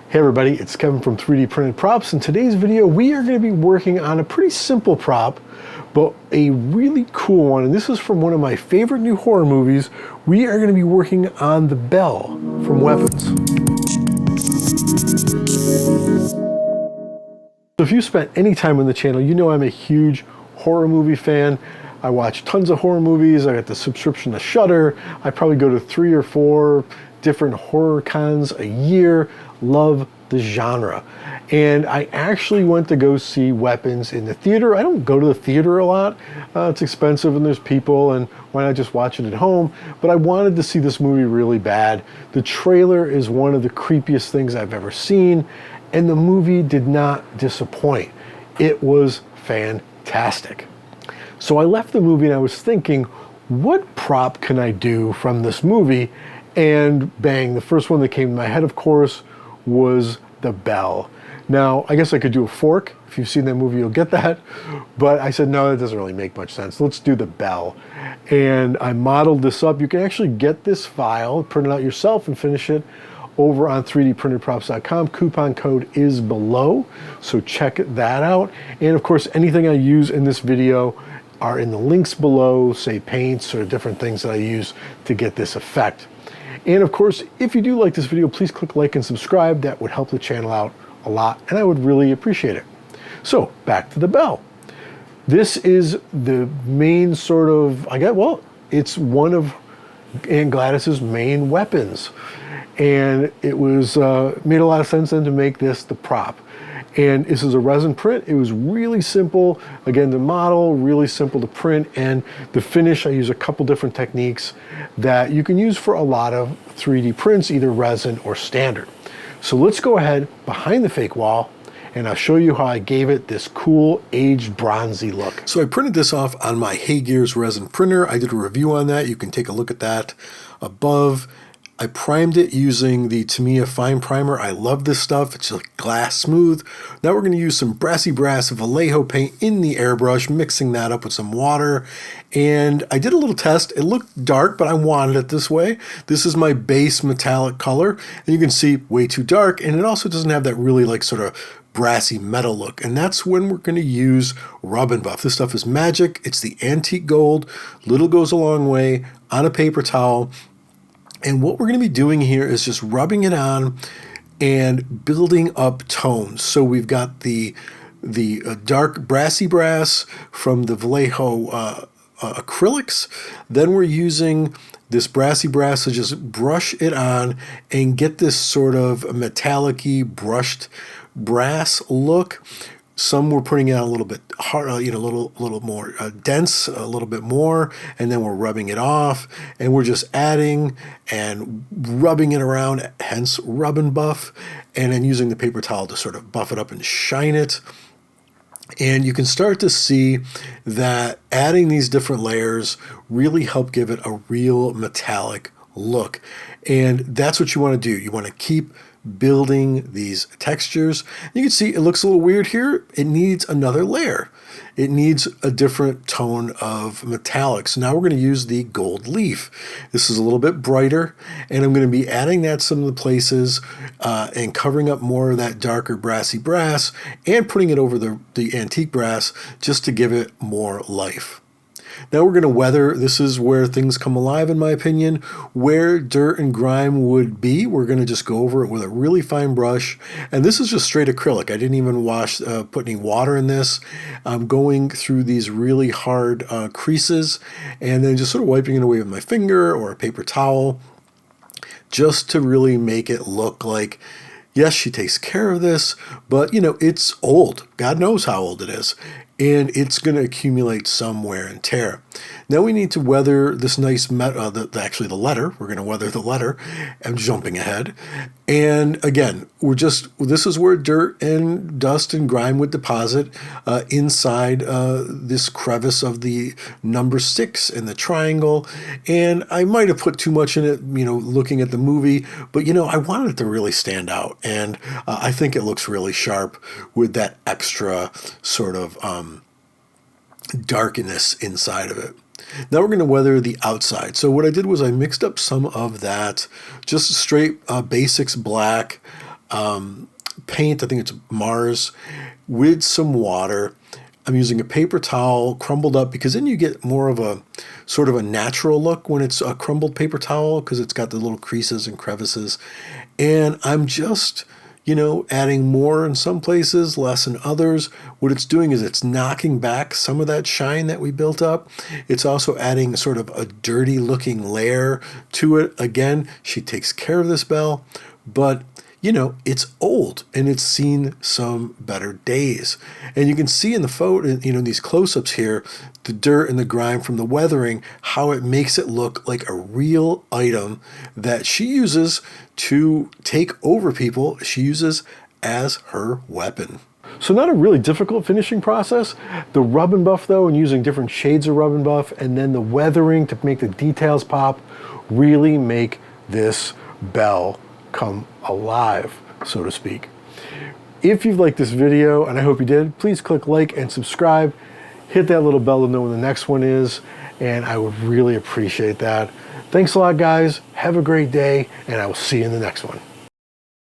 Hey everybody, it's Kevin from 3D Printed Props. In today's video, we are going to be working on a pretty simple prop, but a really cool one. And this is from one of my favorite new horror movies. We are going to be working on the bell from Weapons. So if you spent any time on the channel, you know I'm a huge horror movie fan. I watch tons of horror movies. I got the subscription to Shudder. I probably go to 3 or 4 different horror cons a year. Love the genre. And I actually went to go see Weapons in the theater. I don't go to the theater a lot. It's expensive and there's people, and why not just watch it at home? But I wanted to see this movie really bad. The trailer is one of the creepiest things I've ever seen, and the movie did not disappoint. It was fantastic. So I left the movie and I was thinking, what prop can I do from this movie? And bang, the first one that came to my head, of course, was the bell. Now, I guess I could do a fork. If you've seen that movie, you'll get that. But I said, no, that doesn't really make much sense. Let's do the bell. And I modeled this up. You can actually get this file, print it out yourself, and finish it over on 3dprinterprops.com. Coupon code is below, so check that out. And of course, anything I use in this video are in the links below, say paints or different things that I use to get this effect. And of course, if you do like this video, please click like and subscribe. That would help the channel out a lot, and I would really appreciate it. So back to the bell. This is the main sort of, well, it's one of Aunt Gladys's main weapons. And it was made a lot of sense then to make this the prop. And this is a resin print. It was really simple. Again, the model, really simple to print. And the finish, I use a couple different techniques that you can use for a lot of 3D prints, either resin or standard. So let's go ahead behind the fake wall and I'll show you how I gave it this cool aged bronzy look. So I printed this off on my HEYGEARS resin printer. I did a review on that. You can take a look at that above. I primed it using the Tamiya Fine Primer. I love this stuff. It's like glass smooth. Now we're going to use some Brassy Brass Vallejo paint in the airbrush, mixing that up with some water. And I did a little test. It looked dark, but I wanted it this way. This is my base metallic color. And you can see way too dark. And it also doesn't have that really like sort of brassy metal look. And that's when we're going to use Rubn buff. This stuff is magic. It's the antique gold. Little goes a long way on a paper towel. And what we're going to be doing here is just rubbing it on and building up tones. So we've got the dark brassy brass from the Vallejo acrylics. Then we're using this brassy brass to just brush it on and get this sort of metallic-y brushed brass look. Some we're putting it on a little bit hard, a little more dense, a little bit more, and then we're rubbing it off, and we're just adding and rubbing it around, hence Rubn buff, and then using the paper towel to sort of buff it up and shine it. And you can start to see that adding these different layers really help give it a real metallic look. And that's what you want to do. You want to keep building these textures. You can see it looks a little weird here. It needs another layer. It needs a different tone of metallic. So now we're going to use the gold leaf. This is a little bit brighter, and I'm going to be adding that some of the places and covering up more of that darker brassy brass and putting it over the antique brass just to give it more life. Now we're going to weather. This is where things come alive, in my opinion. Where dirt and grime would be, we're going to just go over it with a really fine brush. And this is just straight acrylic. I didn't even put any water in this. I'm going through these really hard creases and then just sort of wiping it away with my finger or a paper towel just to really make it look like, yes, she takes care of this, but you know, it's old. God knows how old it is. And it's going to accumulate some wear and tear. Now we need to weather this nice actually the letter. We're going to weather the letter. I'm jumping ahead. And again, this is where dirt and dust and grime would deposit inside this crevice of the number 6 in the triangle. And I might have put too much in it, you know, looking at the movie, but you know, I wanted it to really stand out. And I think it looks really sharp with that extra sort of darkness inside of it. Now we're going to weather the outside. So what I did was I mixed up some of that just straight basics black paint, I think it's Mars, with some water. I'm using a paper towel crumbled up because then you get more of a sort of a natural look when it's a crumbled paper towel because it's got the little creases and crevices. And I'm just, you know, adding more in some places, less in others. What it's doing is it's knocking back some of that shine that we built up. It's also adding sort of a dirty looking layer to it. Again, she takes care of this bell, but you know, it's old and it's seen some better days. And you can see in the photo, you know, these close-ups here, the dirt and the grime from the weathering, how it makes it look like a real item that she uses to take over people. She uses as her weapon. So not a really difficult finishing process. The Rubn buff though, and using different shades of Rubn buff, and then the weathering to make the details pop, really make this bell come alive, so to speak. If you've liked this video, and I hope you did, please click like and subscribe. Hit that little bell to know when the next one is, and I would really appreciate that. Thanks a lot, guys. Have a great day, and I will see you in the next one.